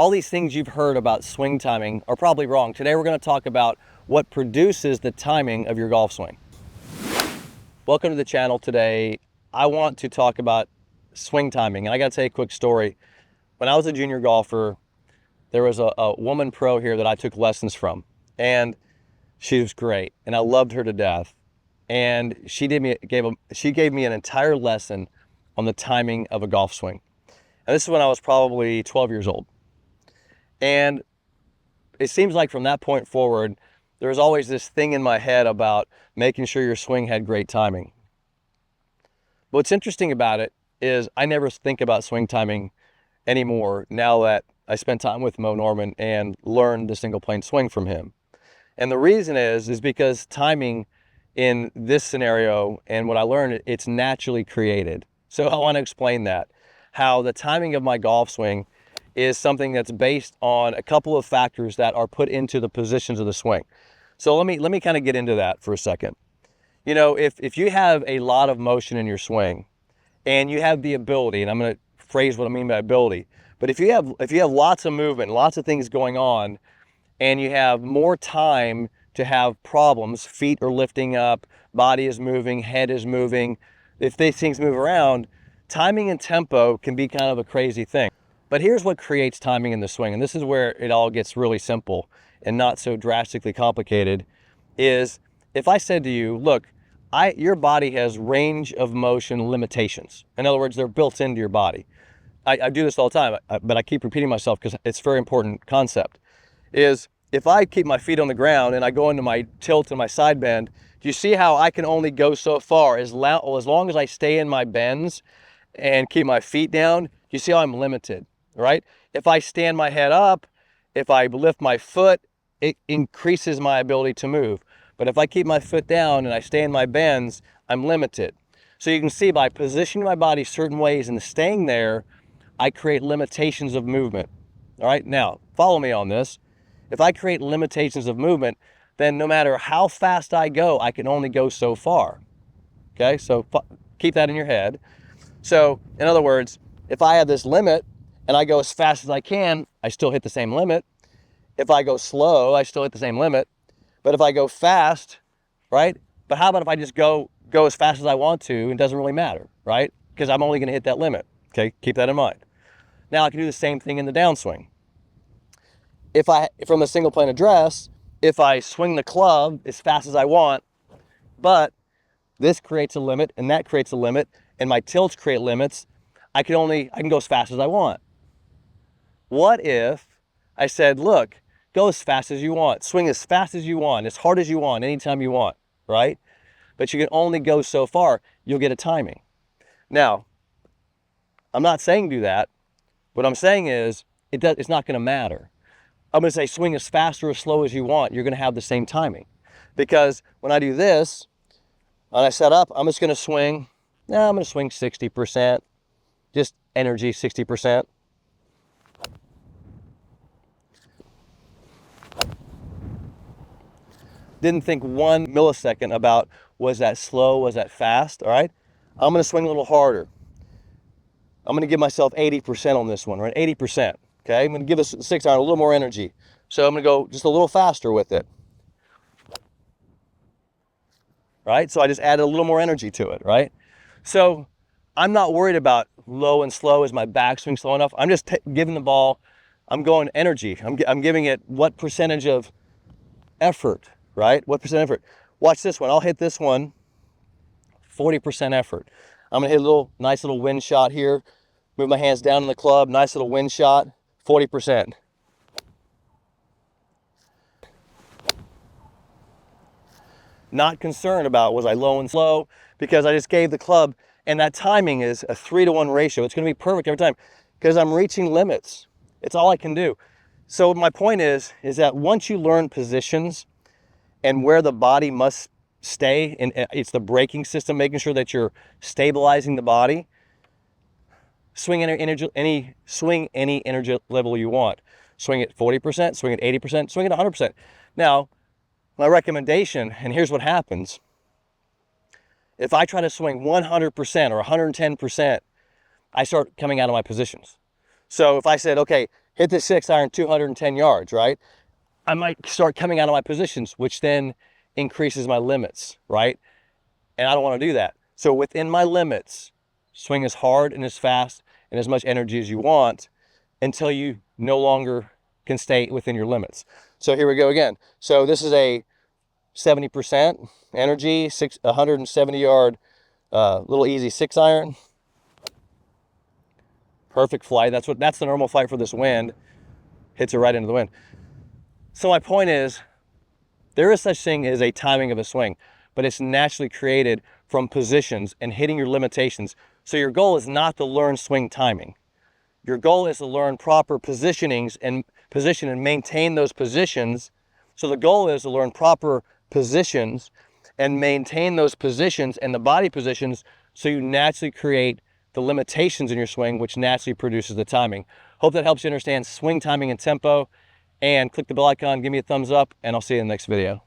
all these things you've heard about swing timing are probably wrong. Today we're going to talk about what produces the timing of your golf swing. Welcome to the channel. Today I want to talk about swing timing, and I got to tell you a quick story. When I was a junior golfer, there was a woman pro here that I took lessons from, and she was great, and I loved her to death. And she gave me an entire lesson on the timing of a golf swing. And this is when I was probably 12 years old. And it seems like from that point forward, there was always this thing in my head about making sure your swing had great timing. But what's interesting about it is I never think about swing timing anymore now that I spent time with Mo Norman and learned the single plane swing from him. And the reason is because timing in this scenario and what I learned, it's naturally created. So I want to explain that, how the timing of my golf swing is something that's based on a couple of factors that are put into the positions of the swing. So let me kind of get into that for a second. You know, if you have a lot of motion in your swing and you have the ability, and I'm going to phrase what I mean by ability, but if you have lots of movement, lots of things going on, and you have more time to have problems, feet are lifting up, body is moving, head is moving. If these things move around, timing and tempo can be kind of a crazy thing. But here's what creates timing in the swing, and this is where it all gets really simple and not so drastically complicated, is if I said to you, look, your body has range of motion limitations. In other words, they're built into your body. I do this all the time, but I keep repeating myself because it's a very important concept, is if I keep my feet on the ground and I go into my tilt and my side bend, do you see how I can only go so far? As long as I stay in my bends and keep my feet down, do you see how I'm limited, right? If I stand my head up, if I lift my foot, it increases my ability to move. But if I keep my foot down and I stay in my bends, I'm limited. So you can see by positioning my body certain ways and staying there, I create limitations of movement. All right, now follow me on this. If I create limitations of movement, then no matter how fast I go, I can only go so far. Okay, so keep that in your head. So in other words, if I have this limit and I go as fast as I can, I still hit the same limit. If I go slow, I still hit the same limit. But if I go fast, right? But how about if I just go as fast as I want to, it doesn't really matter, right? Because I'm only going to hit that limit. Okay, keep that in mind. Now I can do the same thing in the downswing. From a single plane address, if I swing the club as fast as I want, but this creates a limit and that creates a limit and my tilts create limits, I can go as fast as I want. What if I said, look, go as fast as you want, swing as fast as you want, as hard as you want, anytime you want, right? But you can only go so far, you'll get a timing. Now, I'm not saying do that. What I'm saying is it's not going to matter. I'm going to say swing as fast or as slow as you want. You're going to have the same timing. Because when I do this, and I set up, I'm just going to swing. Now I'm going to swing 60%. Just energy, 60%. Didn't think 1 millisecond about, was that slow, was that fast, all right? I'm going to swing a little harder. I'm going to give myself 80% on this one, right? 80%. Okay, I'm going to give this 6-iron a little more energy. So I'm going to go just a little faster with it. Right? So I just added a little more energy to it, right? So I'm not worried about low and slow. Is my backswing slow enough? I'm just giving the ball, I'm going energy. I'm giving it what percentage of effort, right? What percent effort? Watch this one. I'll hit this one, 40% effort. I'm going to hit a nice little wind shot here. Move my hands down in the club. Nice little wind shot. 40%. Not concerned about was I low and slow, because I just gave the club, and that timing is a 3-to-1 ratio. It's going to be perfect every time because I'm reaching limits. It's all I can do. So my point is that once you learn positions and where the body must stay, and it's the braking system, making sure that you're stabilizing the body, swing any energy level you want. Swing at 40%, swing at 80%, swing at 100%. Now, my recommendation, and here's what happens. If I try to swing 100% or 110%, I start coming out of my positions. So if I said, okay, hit the 6-iron 210 yards, right? I might start coming out of my positions, which then increases my limits, right? And I don't want to do that. So within my limits, swing as hard and as fast and as much energy as you want until you no longer can stay within your limits. So here we go again. So this is a 70% energy, 170 yard, little easy 6-iron. Perfect flight. That's the normal flight for this wind. Hits it right into the wind. So my point is, there is such thing as a timing of a swing, but it's naturally created from positions and hitting your limitations. So your goal is not to learn swing timing. Your goal is to learn proper positionings and position and maintain those positions. So the goal is to learn proper positions and maintain those positions and the body positions so you naturally create the limitations in your swing, which naturally produces the timing. Hope that helps you understand swing timing and tempo. And click the bell icon, give me a thumbs up, and I'll see you in the next video.